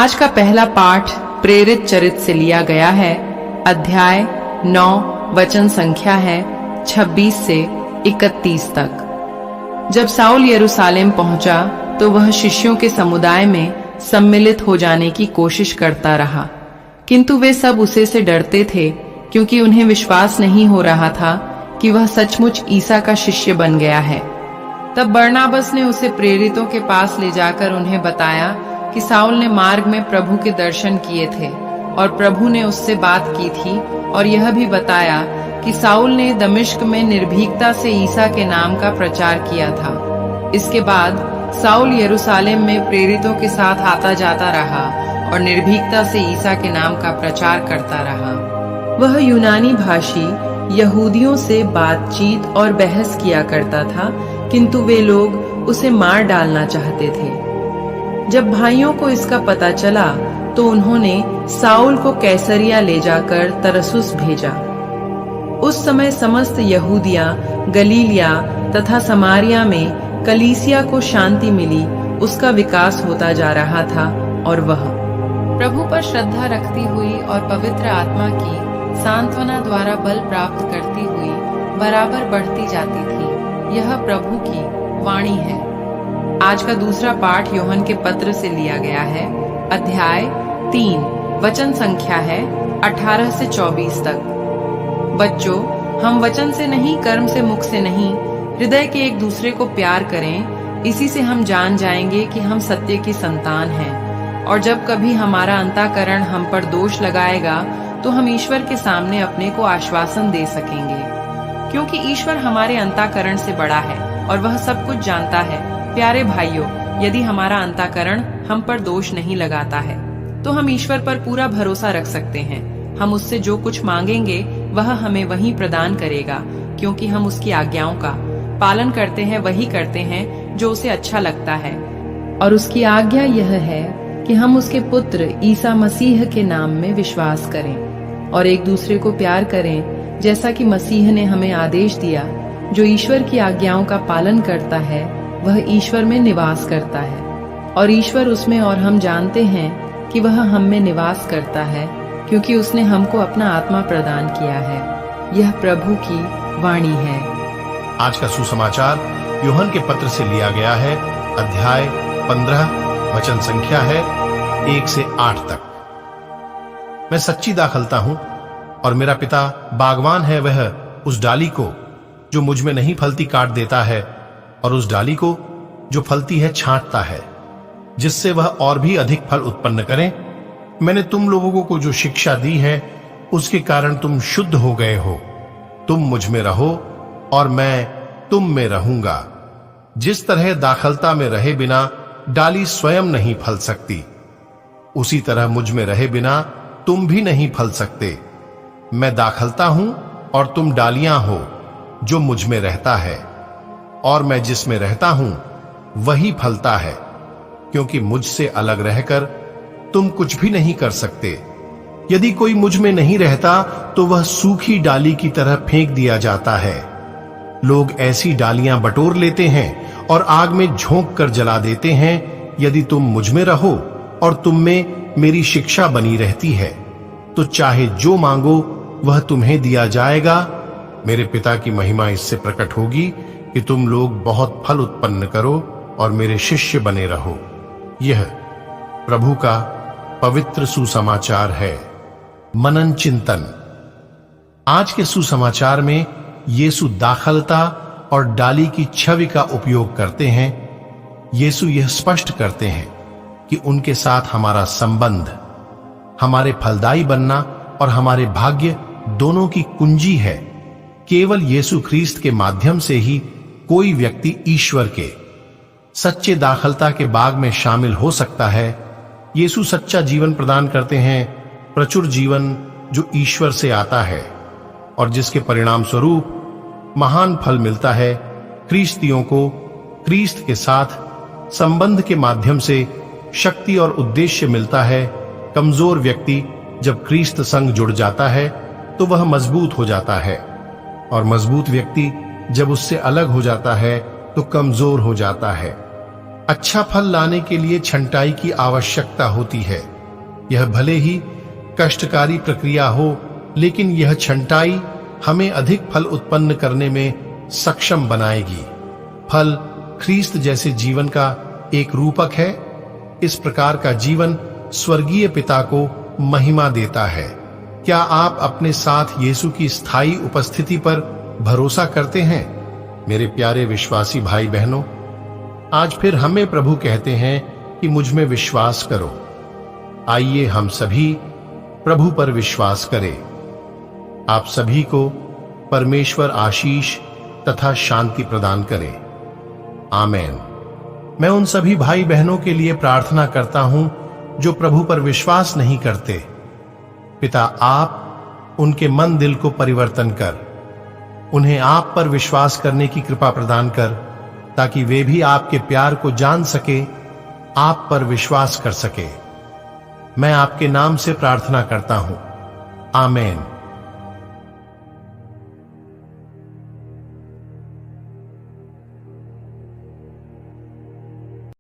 आज का पहला पाठ प्रेरित चरित से लिया गया है। अध्याय 9 वचन संख्या है 26 से 31 तक। जब साउल यरूशलेम पहुंचा तो वह शिष्यों के समुदाय में सम्मिलित हो जाने की कोशिश करता रहा, किंतु वे सब उसे से डरते थे, क्योंकि उन्हें विश्वास नहीं हो रहा था कि वह सचमुच ईसा का शिष्य बन गया है। तब बरनाबस ने उसे प्रेरितों के पास ले जाकर उन्हें बताया कि साउल ने मार्ग में प्रभु के दर्शन किए थे और प्रभु ने उससे बात की थी, और यह भी बताया कि साउल ने दमिश्क में निर्भीकता से ईसा के नाम का प्रचार किया था। इसके बाद साउल यरूशलेम में प्रेरितों के साथ आता जाता रहा और निर्भीकता से ईसा के नाम का प्रचार करता रहा। वह यूनानी भाषी यहूदियों से बातचीत और बहस किया करता था, किंतु वे लोग उसे मार डालना चाहते थे। जब भाइयों को इसका पता चला तो उन्होंने साउल को कैसरिया ले जाकर तरसुस भेजा। उस समय समस्त यहूदिया, गलीलिया तथा समारिया में कलीसिया को शांति मिली, उसका विकास होता जा रहा था और वह प्रभु पर श्रद्धा रखती हुई और पवित्र आत्मा की सांत्वना द्वारा बल प्राप्त करती हुई बराबर बढ़ती जाती थी। यह प्रभु की वाणी है। आज का दूसरा पाठ यूहन्ना के पत्र से लिया गया है। अध्याय 3 वचन संख्या है 18 से 24 तक। बच्चों, हम वचन से नहीं, कर्म से, मुख से नहीं, हृदय के एक दूसरे को प्यार करें। इसी से हम जान जाएंगे कि हम सत्य की संतान हैं। और जब कभी हमारा अंतःकरण हम पर दोष लगाएगा तो हम ईश्वर के सामने अपने को आश्वासन दे सकेंगे, क्योंकि ईश्वर हमारे अंतःकरण से बड़ा है और वह सब कुछ जानता है। प्यारे भाइयों, यदि हमारा अंतःकरण हम पर दोष नहीं लगाता है तो हम ईश्वर पर पूरा भरोसा रख सकते हैं। हम उससे जो कुछ मांगेंगे वह हमें वही प्रदान करेगा, क्योंकि हम उसकी आज्ञाओं का पालन करते हैं, वही करते हैं जो उसे अच्छा लगता है। और उसकी आज्ञा यह है कि हम उसके पुत्र ईसा मसीह के नाम में विश्वास करें और एक दूसरे को प्यार करें, जैसा कि मसीह ने हमें आदेश दिया। जो ईश्वर की आज्ञाओं का पालन करता है वह ईश्वर में निवास करता है और ईश्वर उसमें, और हम जानते हैं कि वह हम में निवास करता है, क्योंकि उसने हमको अपना आत्मा प्रदान किया है। यह प्रभु की वाणी है। आज का सुसमाचार यूहन्ना के पत्र से लिया गया है। अध्याय 15 वचन संख्या है 1 से 8 तक। मैं सच्ची दाखलता हूं और मेरा पिता बागवान है। वह उस डाली को जो मुझ में नहीं फलती काट देता है और उस डाली को जो फलती है छांटता है, जिससे वह और भी अधिक फल उत्पन्न करे। मैंने तुम लोगों को जो शिक्षा दी है उसके कारण तुम शुद्ध हो गए हो। तुम मुझ में रहो और मैं तुम में रहूंगा। जिस तरह दाखलता में रहे बिना डाली स्वयं नहीं फल सकती, उसी तरह मुझ में रहे बिना तुम भी नहीं फल सकते। मैं दाखलता हूं और तुम डालियां हो। जो मुझ में रहता है और मैं जिसमें रहता हूं वही फलता है, क्योंकि मुझसे अलग रहकर तुम कुछ भी नहीं कर सकते। यदि कोई मुझ में नहीं रहता तो वह सूखी डाली की तरह फेंक दिया जाता है। लोग ऐसी डालियां बटोर लेते हैं और आग में झोंक कर जला देते हैं। यदि तुम मुझ में रहो और तुम में मेरी शिक्षा बनी रहती है तो चाहे जो मांगो वह तुम्हें दिया जाएगा। मेरे पिता की महिमा इससे प्रकट होगी कि तुम लोग बहुत फल उत्पन्न करो और मेरे शिष्य बने रहो। यह प्रभु का पवित्र सुसमाचार है। मनन चिंतन। आज के सुसमाचार में यीशु दाखलता और डाली की छवि का उपयोग करते हैं। यीशु यह स्पष्ट करते हैं कि उनके साथ हमारा संबंध, हमारे फलदायी बनना और हमारे भाग्य दोनों की कुंजी है। केवल यीशु ख्रीस्त के माध्यम से ही कोई व्यक्ति ईश्वर के सच्चे दाखलता के बाग में शामिल हो सकता है। यीशु सच्चा जीवन प्रदान करते हैं, प्रचुर जीवन जो ईश्वर से आता है और जिसके परिणाम स्वरूप महान फल मिलता है। ख्रीस्तियों को ख्रीस्त के साथ संबंध के माध्यम से शक्ति और उद्देश्य मिलता है। कमजोर व्यक्ति जब ख्रीस्त संग जुड़ जाता है तो वह मजबूत हो जाता है, और मजबूत व्यक्ति जब उससे अलग हो जाता है तो कमजोर हो जाता है। अच्छा फल लाने के लिए छंटाई की आवश्यकता होती है। यह भले ही कष्टकारी प्रक्रिया हो, लेकिन यह छंटाई हमें अधिक फल उत्पन्न करने में सक्षम बनाएगी। फल ख्रीस्त जैसे जीवन का एक रूपक है। इस प्रकार का जीवन स्वर्गीय पिता को महिमा देता है। क्या आप अपने साथ यीशु की स्थायी उपस्थिति पर भरोसा करते हैं? मेरे प्यारे विश्वासी भाई बहनों, आज फिर हमें प्रभु कहते हैं कि मुझ में विश्वास करो। आइए हम सभी प्रभु पर विश्वास करें। आप सभी को परमेश्वर आशीष तथा शांति प्रदान करे। आमेन। मैं उन सभी भाई बहनों के लिए प्रार्थना करता हूं जो प्रभु पर विश्वास नहीं करते। पिता, आप उनके मन दिल को परिवर्तन कर उन्हें आप पर विश्वास करने की कृपा प्रदान कर, ताकि वे भी आपके प्यार को जान सके, आप पर विश्वास कर सके। मैं आपके नाम से प्रार्थना करता हूं। आमेन।